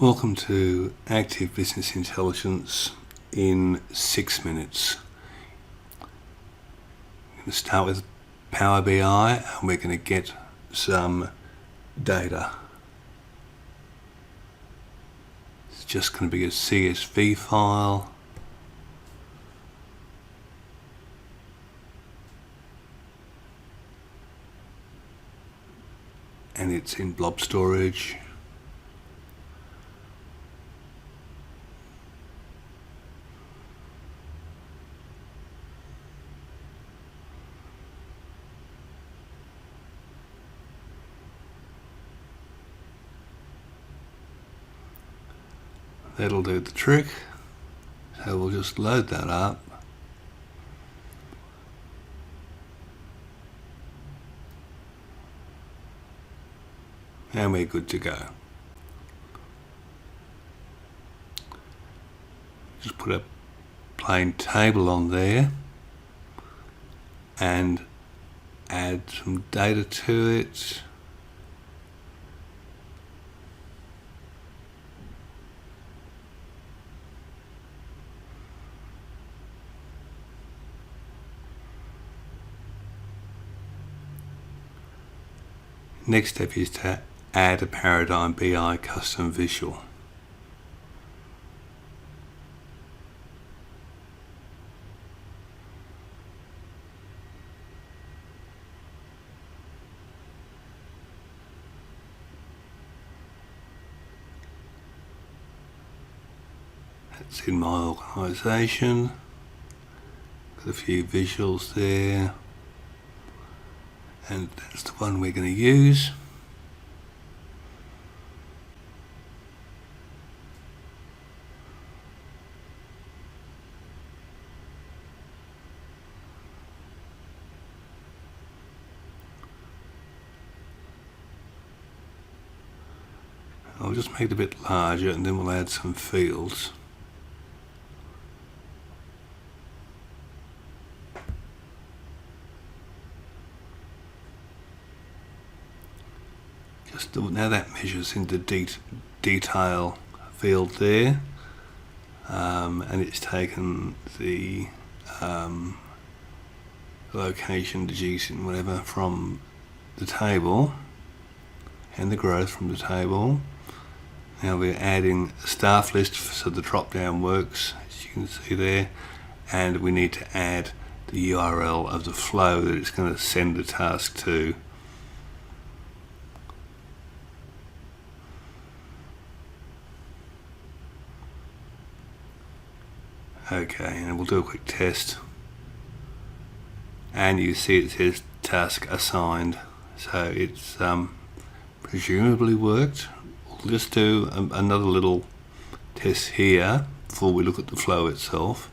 Welcome to Active Business Intelligence in 6 minutes. We're going to start with Power BI and we're going to get some data. It's just going to be a CSV file. And it's in blob storage. That'll do the trick. So we'll just load that up. And we're good to go. Just put a plain table on there and add some data to it. Next step is to add a Paradigm BI custom visual. That's in my organisation. Got a few visuals there. And that's the one we're going to use. I'll just make it a bit larger and then we'll add some fields. Now that measures into detail field there, and it's taken the location, the GSIN, whatever, from the table and the growth from the table. Now we're adding a staff list so the drop down works, as you can see there, and we need to add the URL of the flow that it's going to send the task to. Okay, and we'll do a quick test. And you see it says task assigned, so it's presumably worked. We'll just do another little test here before we look at the flow itself.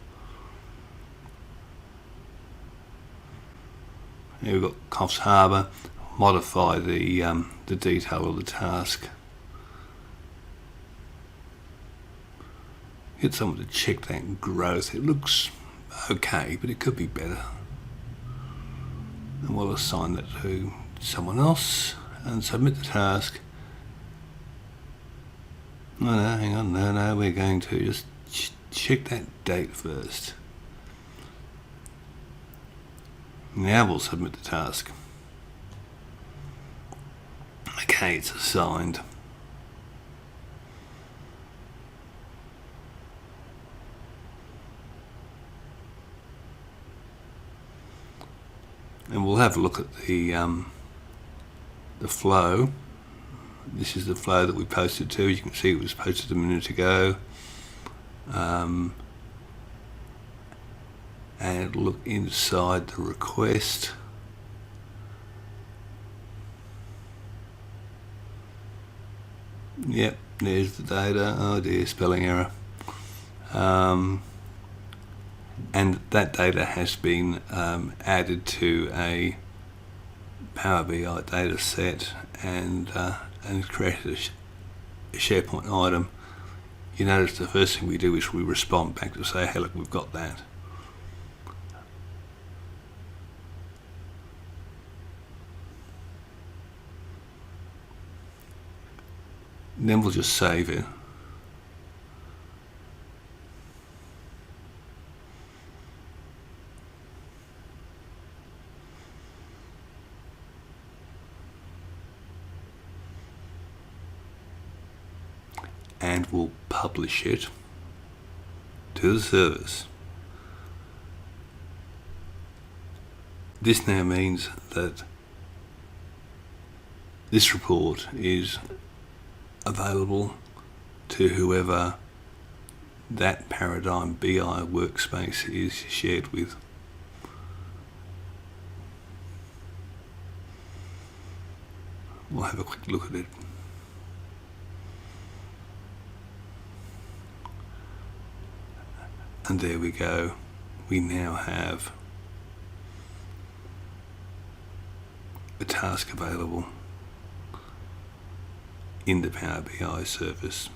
Here we've got Coffs Harbour. Modify the detail of the task. Get someone to check that growth. It looks okay, but it could be better. And we'll assign that to someone else and submit the task. No, hang on, no, we're going to just check that date first. Now we'll submit the task. Okay, it's assigned. And we'll have a look at the flow. This is the flow that we posted to. As you can see, it was posted a minute ago. And look inside the request. Yep, there's the data. Oh dear, spelling error. And that data has been added to a Power BI data set and created a SharePoint item. You notice the first thing we do is we respond back to say, hey look, we've got that. And then we'll just save it. and we'll publish it to the service. This now means that this report is available to whoever that Paradigm BI workspace is shared with. We'll have a quick look at it. And there we go. We now have a task available in the Power BI service.